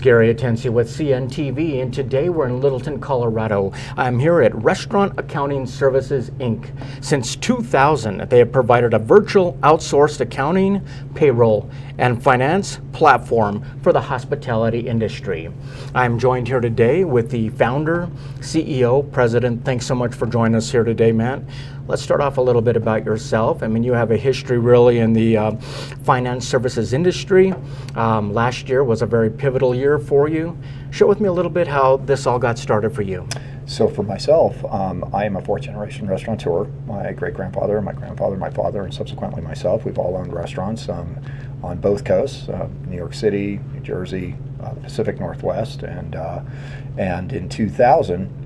Gary Atencio with CNTV, and today we're in Littleton, Colorado. I'm here at Restaurant Accounting Services, Inc. Since 2000, they have provided a virtual outsourced accounting, payroll, and finance platform for the hospitality industry. I'm joined here today with the founder, CEO, president. Thanks so much for joining us here today, Matt. Let's start off a little bit about yourself. I mean, you have a history really in the finance services industry. Last year was a very pivotal year for you. Share with me a little bit how this all got started for you. So for myself, I am a fourth generation restaurateur. My great-grandfather, my grandfather, my father, and subsequently myself, we've all owned restaurants on both coasts, New York City, New Jersey, the Pacific Northwest, and in 2000,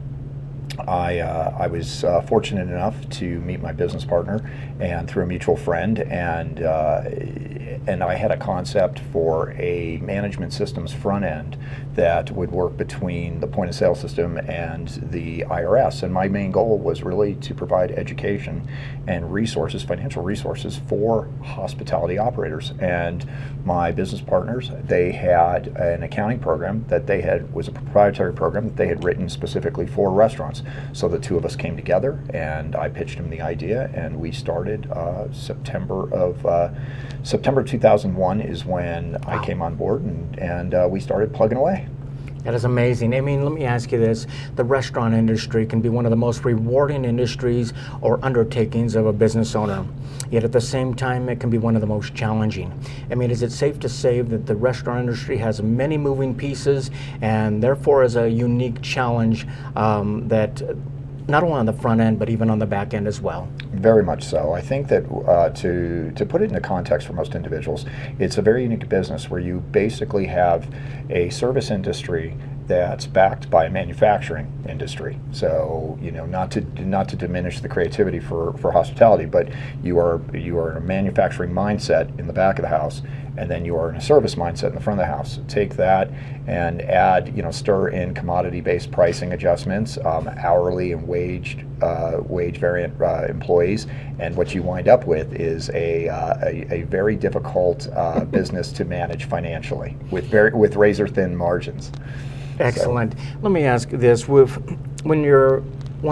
I was fortunate enough to meet my business partner and through a mutual friend, and I had a concept for a management systems front end that would work between the point of sale system and the IRS. And my main goal was really to provide education and resources, financial resources for hospitality operators. And my business partners, they had an accounting program that was a proprietary program that they had written specifically for restaurants. So the two of us came together and I pitched him the idea, and we started September 2001 is when I came on board, and we started plugging away. That is amazing. I mean, let me ask you this. The restaurant industry can be one of the most rewarding industries or undertakings of a business owner. Yet at the same time, it can be one of the most challenging. I mean, is it safe to say that the restaurant industry has many moving pieces and therefore is a unique challenge that not only on the front end, but even on the back end as well? Very much so. I think that to put it into context for most individuals, it's a very unique business where you basically have a service industry that's backed by a manufacturing industry. So, not to diminish the creativity for hospitality, but you are in a manufacturing mindset in the back of the house, and then you are in a service mindset in the front of the house. Take that and add, stir in commodity-based pricing adjustments, hourly and wage variant employees, and what you wind up with is a very difficult business to manage financially with razor-thin margins. Excellent. Let me ask this: when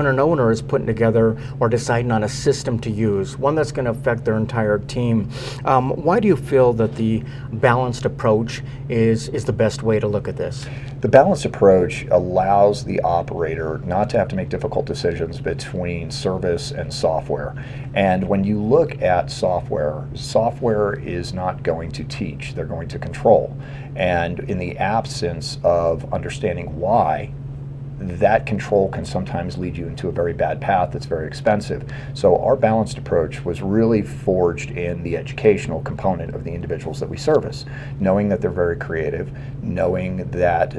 an owner is putting together or deciding on a system to use, one that's going to affect their entire team, why do you feel that the balanced approach is the best way to look at this? The balanced approach allows the operator not to have to make difficult decisions between service and software. And when you look at software is not going to teach, they're going to control. And in the absence of understanding why, that control can sometimes lead you into a very bad path that's very expensive. So our balanced approach was really forged in the educational component of the individuals that we service, knowing that they're very creative, knowing that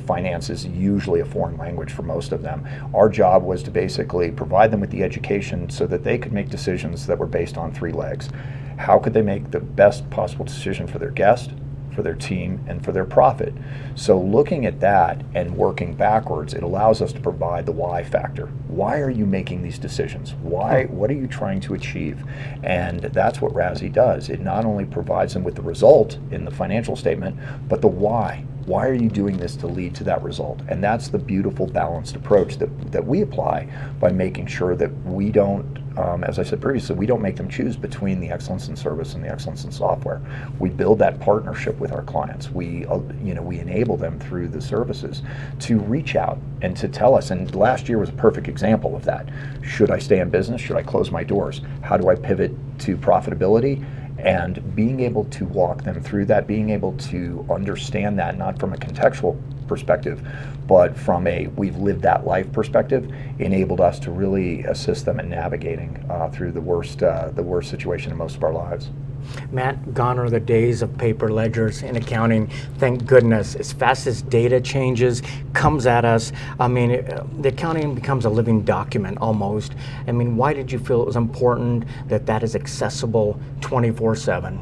finance is usually a foreign language for most of them. Our job was to basically provide them with the education so that they could make decisions that were based on three legs. How could they make the best possible decision for their guest, for their team, and for their profit? So looking at that and working backwards, it allows us to provide the why factor. Why are you making these decisions? What are you trying to achieve? And that's what RASI does. It not only provides them with the result in the financial statement, but the why. Why are you doing this to lead to that result? And that's the beautiful balanced approach that we apply by making sure that we don't, as I said previously, we don't make them choose between the excellence in service and the excellence in software. We build that partnership with our clients. We enable them through the services to reach out and to tell us. And last year was a perfect example of that. Should I stay in business? Should I close my doors? How do I pivot to profitability? And being able to walk them through that, being able to understand that, not from a contextual perspective, but from we've lived that life perspective, enabled us to really assist them in navigating through the worst situation in most of our lives. Matt, gone are the days of paper ledgers in accounting. Thank goodness. As fast as data changes, comes at us, the accounting becomes a living document almost. Why did you feel it was important that is accessible 24/7?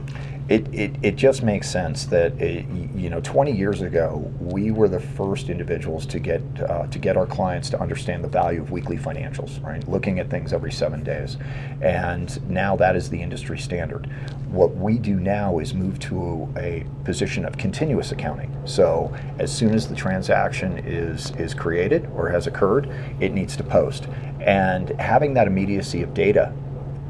It just makes sense that 20 years ago we were the first individuals to get our clients to understand the value of weekly financials, right? Looking at things every 7 days, and now that is the industry standard. What we do now is move to a position of continuous accounting. So as soon as the transaction is created or has occurred, it needs to post, and having that immediacy of data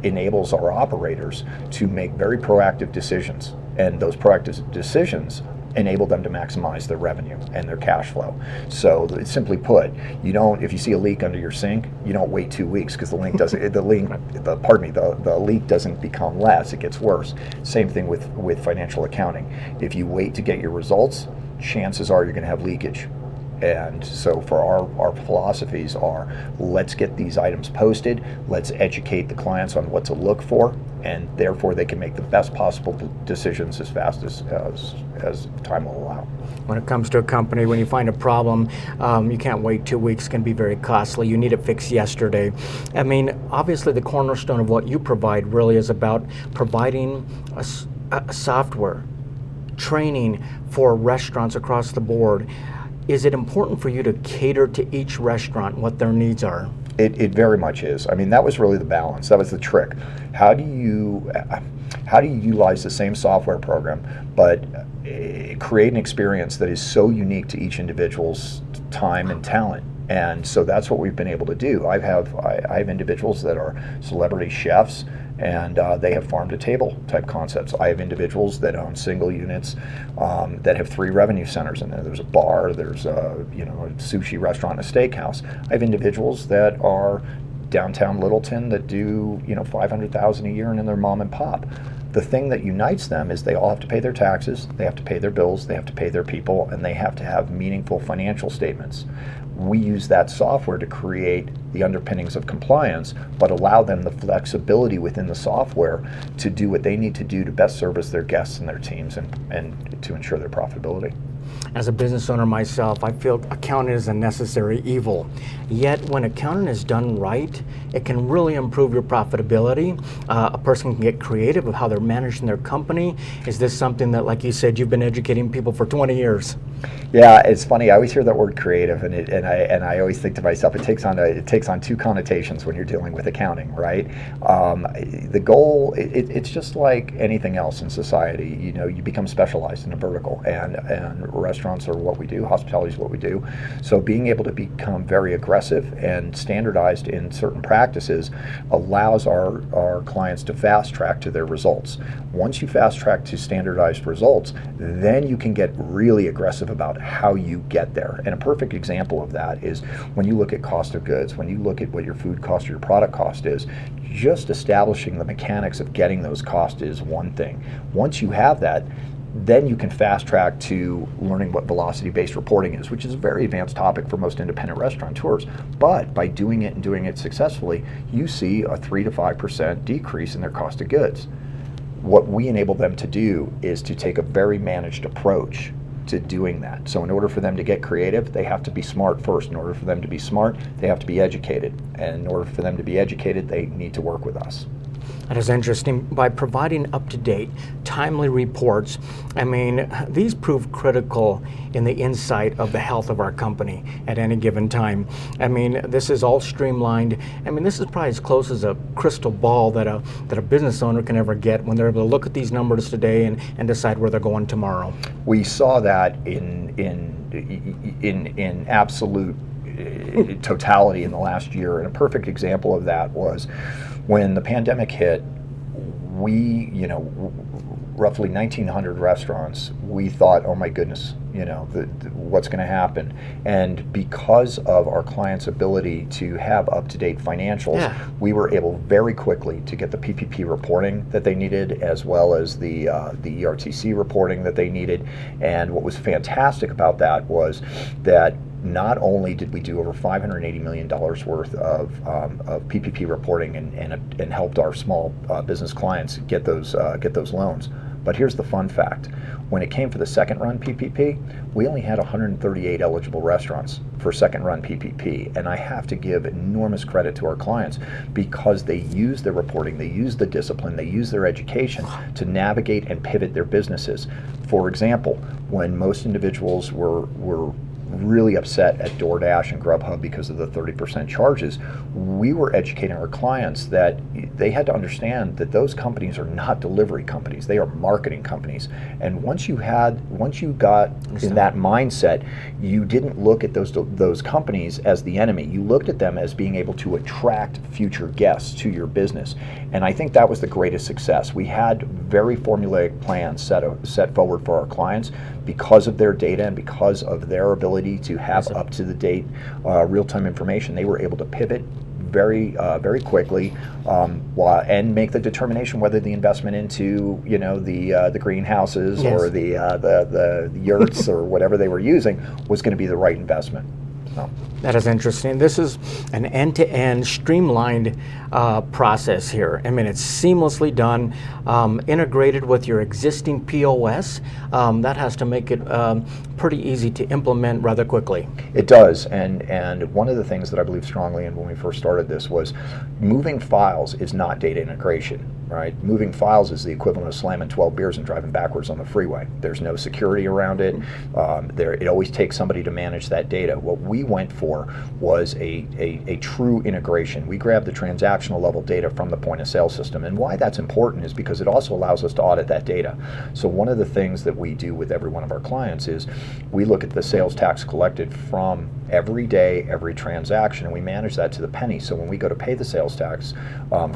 enables our operators to make very proactive decisions, and those proactive decisions enable them to maximize their revenue and their cash flow. So simply put, if you see a leak under your sink, you don't wait 2 weeks, because the leak doesn't become less, it gets worse. Same thing with financial accounting. If you wait to get your results, chances are you're going to have leakage. And so for our philosophies are, let's get these items posted, let's educate the clients on what to look for, and therefore they can make the best possible decisions as fast as time will allow. When it comes to a company, when you find a problem, you can't wait 2 weeks, it can be very costly. You need it fixed yesterday. I mean, obviously the cornerstone of what you provide really is about providing a software, training for restaurants across the board. Is it important for you to cater to each restaurant, what their needs are? It very much is. I mean, that was really the balance. That was the trick. How do you utilize the same software program, but create an experience that is so unique to each individual's time and talent? And so that's what we've been able to do. I have individuals that are celebrity chefs, and they have farm-to-table type concepts. I have individuals that own single units that have 3 revenue centers in there. There's a bar, there's a sushi restaurant, a steakhouse. I have individuals that are downtown Littleton that do $500,000 a year and in their mom and pop. The thing that unites them is they all have to pay their taxes, they have to pay their bills, they have to pay their people, and they have to have meaningful financial statements. We use that software to create the underpinnings of compliance, but allow them the flexibility within the software to do what they need to do to best service their guests and their teams, and to ensure their profitability. As a business owner myself, I feel accounting is a necessary evil. Yet when accounting is done right, it can really improve your profitability. A person can get creative of how they're managing their company. Is this something that, like you said, you've been educating people for 20 years? Yeah, it's funny. I always hear that word creative, and I always think to myself, it takes on 2 connotations when you're dealing with accounting, right? The goal, it's just like anything else in society. You become specialized in a vertical, and restaurants are what we do, hospitality is what we do. So being able to become very aggressive and standardized in certain practices allows our clients to fast track to their results. Once you fast track to standardized results, then you can get really aggressive about how you get there. And a perfect example of that is when you look at cost of goods, when you look at what your food cost or your product cost is, just establishing the mechanics of getting those costs is one thing. Once you have that, then you can fast track to learning what velocity-based reporting is, which is a very advanced topic for most independent restaurateurs. But by doing it and doing it successfully, you see a 3 to 5% decrease in their cost of goods. What we enable them to do is to take a very managed approach to doing that. So in order for them to get creative, they have to be smart first. In order for them to be smart, they have to be educated. And in order for them to be educated, they need to work with us. That is interesting. By providing up-to-date, timely reports, I mean, these prove critical in the insight of the health of our company at any given time. I mean, this is all streamlined. I mean, this is probably as close as a crystal ball that a business owner can ever get when they're able to look at these numbers today and decide where they're going tomorrow. We saw that in absolute totality in the last year, and a perfect example of that was when the pandemic hit. We, roughly 1,900 restaurants, we thought, oh my goodness, what's going to happen? And because of our clients' ability to have up-to-date financials, we were able very quickly to get the PPP reporting that they needed, as well as the ERTC reporting that they needed. And what was fantastic about that was that not only did we do over $580 million worth of PPP reporting and helped our small business clients get those loans, But here's the fun fact. When it came for the second run PPP, we only had 138 eligible restaurants for second run PPP. And I have to give enormous credit to our clients because they use their reporting, they use the discipline, they use their education to navigate and pivot their businesses. For example, when most individuals were really upset at DoorDash and Grubhub because of the 30% charges, we were educating our clients that they had to understand that those companies are not delivery companies, they are marketing companies. And once you got in that mindset, you didn't look at those companies as the enemy. You looked at them as being able to attract future guests to your business. And I think that was the greatest success. We had very formulaic plans set forward for our clients because of their data and because of their ability to have up-to-the-date real-time information. They were able to pivot very quickly and make the determination whether the investment into the greenhouses or the yurts or whatever they were using was going to be the right investment. So. That is interesting. This is an end-to-end streamlined process here. I mean, it's seamlessly done, integrated with your existing POS. That has to make it pretty easy to implement rather quickly. It does, and one of the things that I believe strongly in when we first started this was moving files is not data integration. Right? Moving files is the equivalent of slamming 12 beers and driving backwards on the freeway. There's no security around it. It always takes somebody to manage that data. What we went for was a true integration. We grabbed the transactional level data from the point of sale system. And why that's important is because it also allows us to audit that data. So one of the things that we do with every one of our clients is we look at the sales tax collected from every day, every transaction, and we manage that to the penny. So when we go to pay the sales tax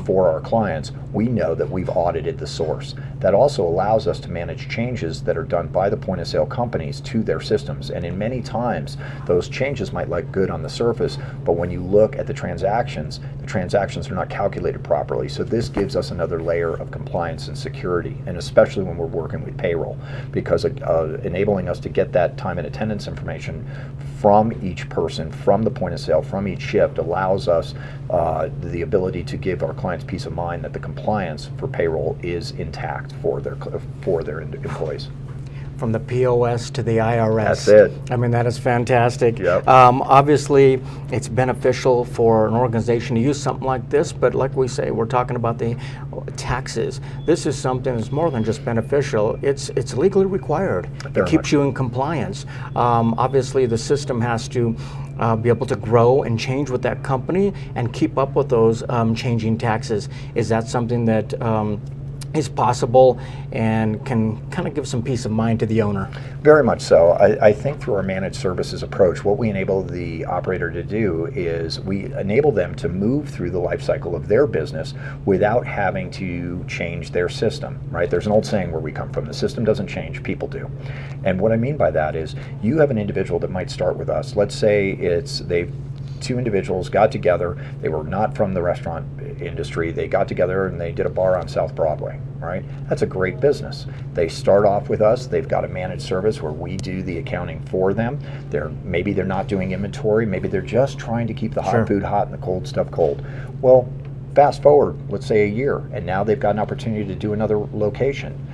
for our clients, we know that we've audited the source. That also allows us to manage changes that are done by the point of sale companies to their systems. And in many times, those changes might look good on the surface, but when you look at the transactions are not calculated properly. So this gives us another layer of compliance and security, and especially when we're working with payroll, because enabling us to get that time and attendance information from each person, from the point of sale, from each shift, allows us the ability to give our clients peace of mind that the compliance for payroll is intact for their employees. From the POS to the IRS. That's it. I mean, that is fantastic. Yep. Obviously, it's beneficial for an organization to use something like this, but like we say, we're talking about the taxes. This is something that's more than just beneficial. It's legally required. It keeps you in compliance. Obviously, the system has to be able to grow and change with that company and keep up with those changing taxes. Is that something that is possible and can kind of give some peace of mind to the owner? Very much so. I think through our managed services approach, what we enable the operator to do is we enable them to move through the life cycle of their business without having to change their system, right? There's an old saying where we come from, the system doesn't change, people do. And what I mean by that is you have an individual that might start with us. Let's say two individuals got together, they were not from the restaurant industry, they got together and they did a bar on South Broadway, right? That's a great business. They start off with us, they've got a managed service where we do the accounting for them. Maybe they're not doing inventory, maybe they're just trying to keep the hot food hot and the cold stuff cold. Well, fast forward, let's say a year, and now they've got an opportunity to do another location.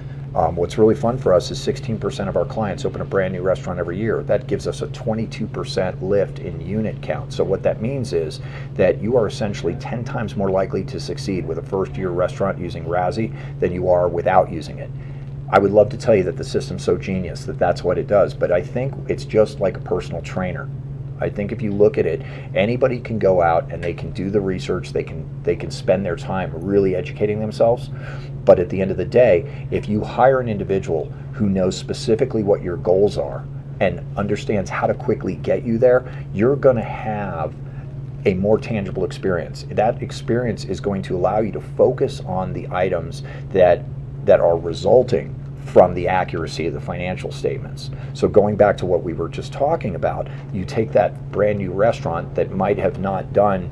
What's really fun for us is 16% of our clients open a brand new restaurant every year. That gives us a 22% lift in unit count. So what that means is that you are essentially 10 times more likely to succeed with a first-year restaurant using RASI than you are without using it. I would love to tell you that the system's so genius that that's what it does, but I think it's just like a personal trainer. I think if you look at it, anybody can go out and they can do the research, they can spend their time really educating themselves. But at the end of the day, if you hire an individual who knows specifically what your goals are and understands how to quickly get you there, you're going to have a more tangible experience. That experience is going to allow you to focus on the items that are resulting from the accuracy of the financial statements. So going back to what we were just talking about, you take that brand new restaurant that might have not done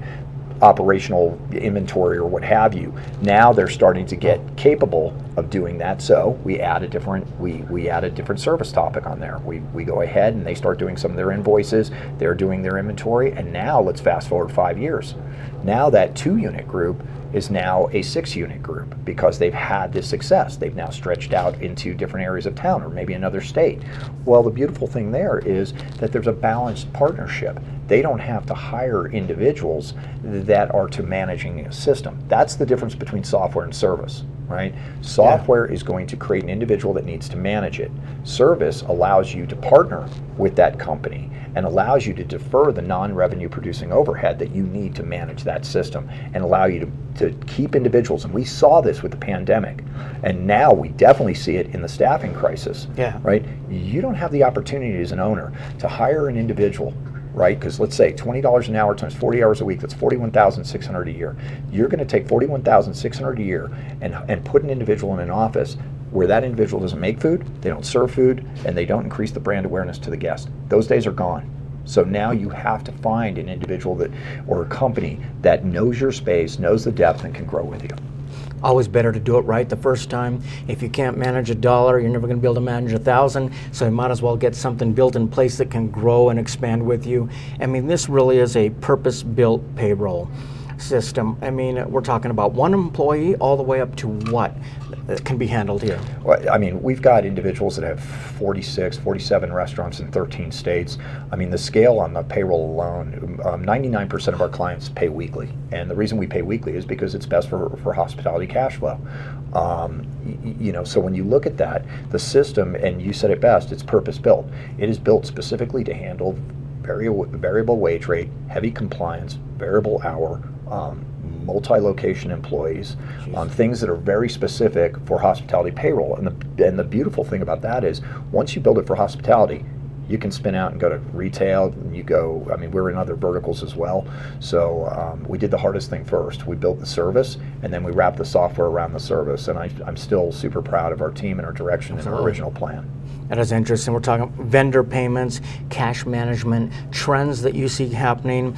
operational inventory or what have you. Now they're starting to get capable of doing that. So we add a different we add a different service topic on there. We go ahead and they start doing some of their invoices, they're doing their inventory, and now let's fast forward 5 years. Now that 2-unit group is now a 6-unit group because they've had this success. They've now stretched out into different areas of town or maybe another state. Well, the beautiful thing there is that there's a balanced partnership. They don't have to hire individuals that are to managing a system. That's the difference between software and service, right? Software is going to create an individual that needs to manage it. Service allows you to partner with that company and allows you to defer the non-revenue producing overhead that you need to manage that system and allow you to keep individuals. And we saw this with the pandemic, and now we definitely see it in the staffing crisis, right? You don't have the opportunity as an owner to hire an individual, right? Because let's say $20 an hour times 40 hours a week, that's $41,600 a year. You're going to take $41,600 a year and put an individual in an office where that individual doesn't make food, they don't serve food, and they don't increase the brand awareness to the guest. Those days are gone. So now you have to find an individual that, or a company that knows your space, knows the depth, and can grow with you. Always better to do it right the first time. If you can't manage $1, you're never going to be able to manage 1,000. So you might as well get something built in place that can grow and expand with you. I mean, this really is a purpose-built payroll system. I mean, we're talking about one employee all the way up to what can be handled here? Well, I mean, we've got individuals that have 46, 47 restaurants in 13 states. I mean, the scale on the payroll alone, 99% of our clients pay weekly. And the reason we pay weekly is because it's best for hospitality cash flow. You know, so when you look at that, the system, and you said it best, it's purpose-built. It is built specifically to handle variable wage rate, heavy compliance, variable hour, multi-location employees, things that are very specific for hospitality payroll. And the beautiful thing about that is once you build it for hospitality, you can spin out and go to retail. You go, I mean, we're in other verticals as well. So we did the hardest thing first. We built the service, and then we wrapped the software around the service. And I'm still super proud of our team and our direction and our original plan. That is interesting. We're talking vendor payments, cash management, trends that you see happening.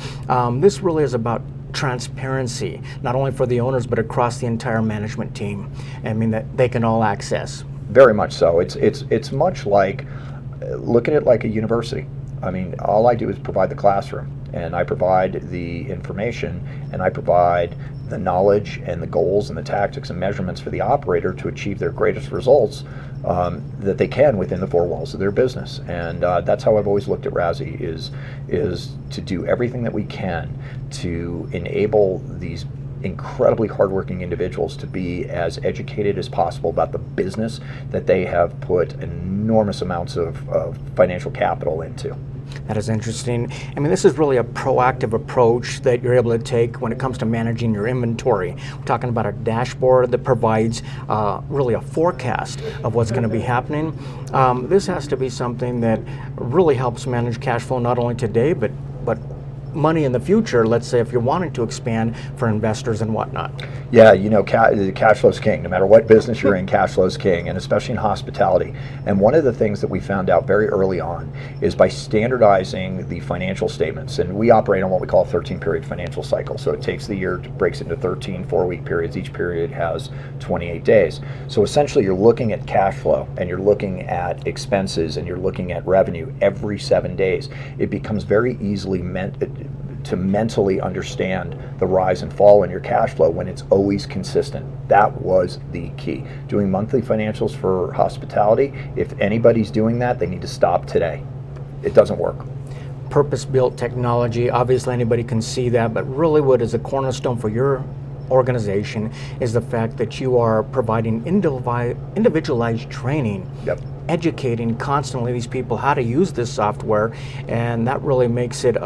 This really is about transparency, not only for the owners, but across the entire management team. I mean, that they can all access. Very much so. It's much like, look at it like a university. I mean, all I do is provide the classroom, and I provide the information, and I provide the knowledge and the goals and the tactics and measurements for the operator to achieve their greatest results that they can within the 4 walls of their business. And that's how I've always looked at RASI, is to do everything that we can to enable these incredibly hardworking individuals to be as educated as possible about the business that they have put enormous amounts of financial capital into. That is interesting. I mean, this is really a proactive approach that you're able to take when it comes to managing your inventory. We're talking about a dashboard that provides really a forecast of what's going to be happening. This has to be something that really helps manage cash flow not only today, but money in the future, let's say if you're wanting to expand for investors and whatnot. Yeah, you know, cash flow's king. No matter what business you're in, cash flow's king, and especially in hospitality. And one of the things that we found out very early on is by standardizing the financial statements, and we operate on what we call a 13-period financial cycle. So it takes the year, breaks into 13 4-week periods. Each period has 28 days. So essentially you're looking at cash flow, and you're looking at expenses, and you're looking at revenue every 7 days. It becomes very easily to mentally understand the rise and fall in your cash flow when it's always consistent. That was the key. Doing monthly financials for hospitality, if anybody's doing that, they need to stop today. It doesn't work. Purpose-built technology, obviously anybody can see that, but really what is a cornerstone for your organization is the fact that you are providing individualized training. Yep. Educating constantly these people how to use this software, and that really makes it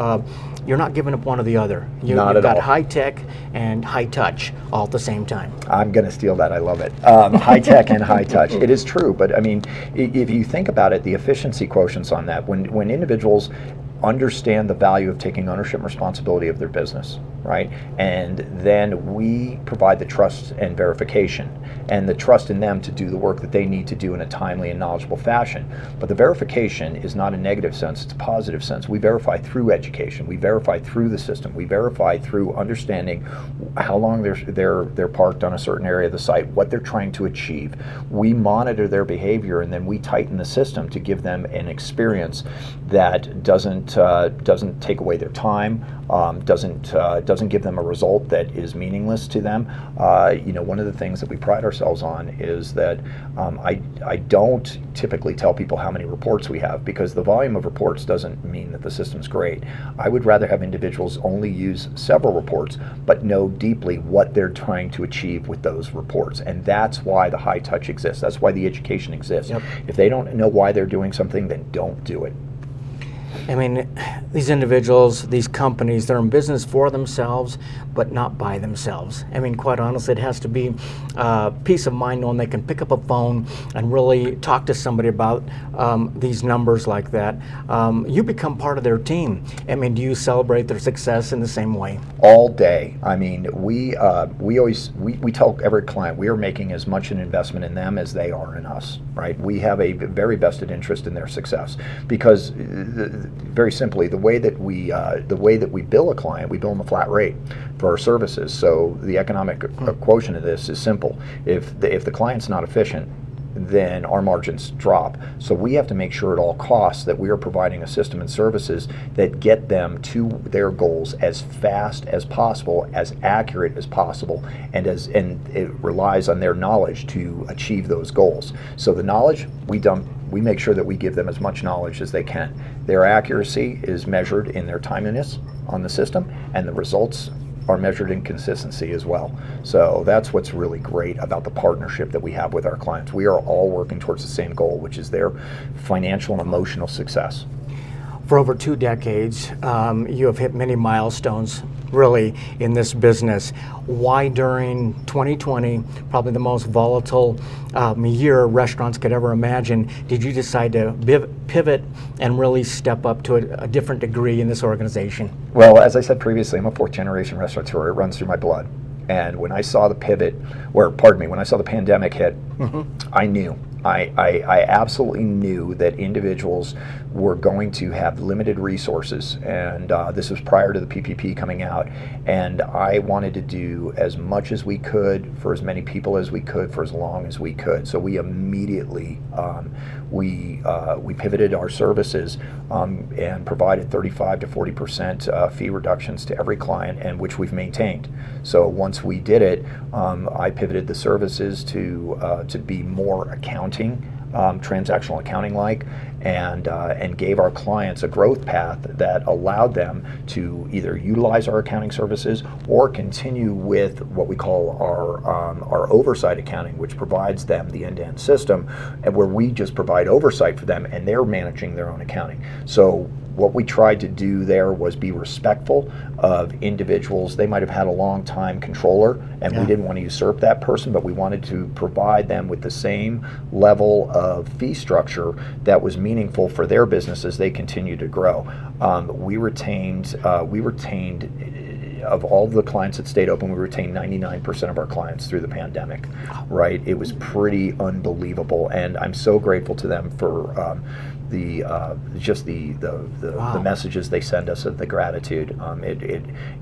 you're not giving up one or the other. You've got high tech and high touch all at the same time. I'm going to steal that. I love it. High tech and high touch. It is true, but I mean, if you think about it, the efficiency quotients on that, when individuals understand the value of taking ownership and responsibility of their business, right? And then we provide the trust and verification and the trust in them to do the work that they need to do in a timely and knowledgeable fashion. But the verification is not a negative sense, it's a positive sense. We verify through education, we verify through the system, we verify through understanding how long they're parked on a certain area of the site, what they're trying to achieve. We monitor their behavior, and then we tighten the system to give them an experience that doesn't take away their time, doesn't give them a result that is meaningless to them. One of the things that we pride ourselves on is that I don't typically tell people how many reports we have, because the volume of reports doesn't mean that the system's great. I would rather have individuals only use several reports, but know deeply what they're trying to achieve with those reports. And that's why the high touch exists. That's why the education exists. Yep. If they don't know why they're doing something, then don't do it. I mean, these individuals, these companies, they're in business for themselves, but not by themselves. I mean, quite honestly, it has to be peace of mind knowing they can pick up a phone and really talk to somebody about these numbers like that. You become part of their team. I mean, do you celebrate their success in the same way? All day. I mean, we tell every client we are making as much an investment in them as they are in us, right? We have a very vested interest in their success, because very simply, the way that we bill a client, we bill them a flat rate for our services. So the economic quotient of this is simple. If the client's not efficient, then our margins drop. So we have to make sure at all costs that we are providing a system and services that get them to their goals as fast as possible, as accurate as possible, and it relies on their knowledge to achieve those goals. So the knowledge we make sure that we give them as much knowledge as they can. Their accuracy is measured in their timeliness on the system, and the results are measured in consistency as well. So that's what's really great about the partnership that we have with our clients. We are all working towards the same goal, which is their financial and emotional success. For over 2 decades, you have hit many milestones really in this business. Why during 2020, probably the most volatile year restaurants could ever imagine, did you decide to pivot and really step up to a different degree in this organization? Well, as I said previously, I'm a 4th generation restaurateur. It runs through my blood. And when I saw the when I saw the pandemic hit, I knew. I absolutely knew that individuals were going to have limited resources, and this was prior to the PPP coming out, and I wanted to do as much as we could for as many people as we could for as long as we could. So we immediately we pivoted our services and provided 35 to 40% fee reductions to every client, and which we've maintained. So once we did it, I pivoted the services to be more accounting, transactional accounting like, and gave our clients a growth path that allowed them to either utilize our accounting services or continue with what we call our oversight accounting, which provides them the end-to-end system, and where we just provide oversight for them and they're managing their own accounting. So what we tried to do there was be respectful of individuals. They might have had a long time controller, and we didn't want to usurp that person, but we wanted to provide them with the same level of fee structure that was meaningful for their business as they continue to grow. We retained of all the clients that stayed open, we retained 99% of our clients through the pandemic, right? It was pretty unbelievable, and I'm so grateful to them for the messages they send us of the gratitude.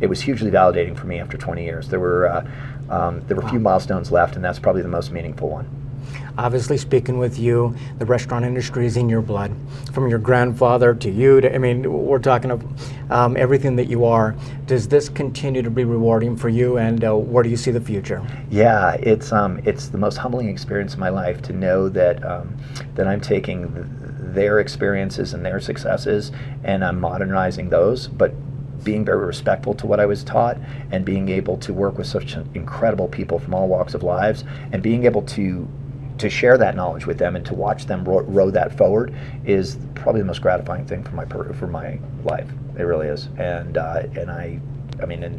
It was hugely validating for me after 20 years. There were a few milestones left, and that's probably the most meaningful one. Obviously, speaking with you, the restaurant industry is in your blood. From your grandfather to you, we're talking of everything that you are. Does this continue to be rewarding for you, and where do you see the future? Yeah, it's the most humbling experience of my life to know that that I'm taking their experiences and their successes, and I'm modernizing those, but being very respectful to what I was taught, and being able to work with such incredible people from all walks of lives, and being able to share that knowledge with them and to watch them row that forward is probably the most gratifying thing for my life. It really is. And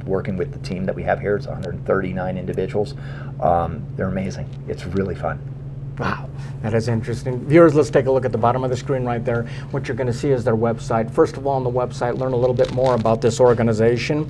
working with the team that we have here, it's 139 individuals. They're amazing. It's really fun. Wow. That is interesting. Viewers, let's take a look at the bottom of the screen right there. What you're going to see is their website. First of all, on the website, learn a little bit more about this organization.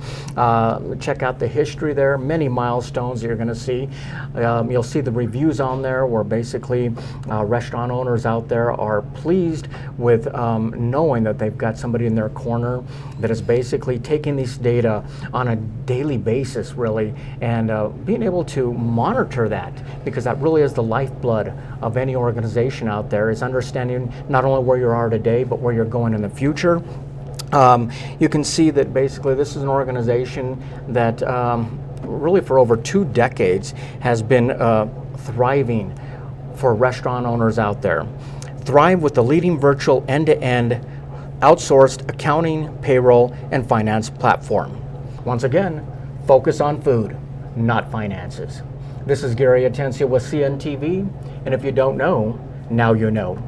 Check out the history there, many milestones that you're going to see. You'll see the reviews on there where basically restaurant owners out there are pleased with knowing that they've got somebody in their corner that is basically taking these data on a daily basis, really, and being able to monitor that, because that really is the lifeblood of any organization out there, is understanding not only where you are today, but where you're going in the future. You can see that basically this is an organization that really for over 2 decades has been thriving for restaurant owners out there. Thrive with the leading virtual end-to-end outsourced accounting, payroll, and finance platform. Once again, focus on food, not finances. This is Gary Atencio with CNTV, and if you don't know, now you know.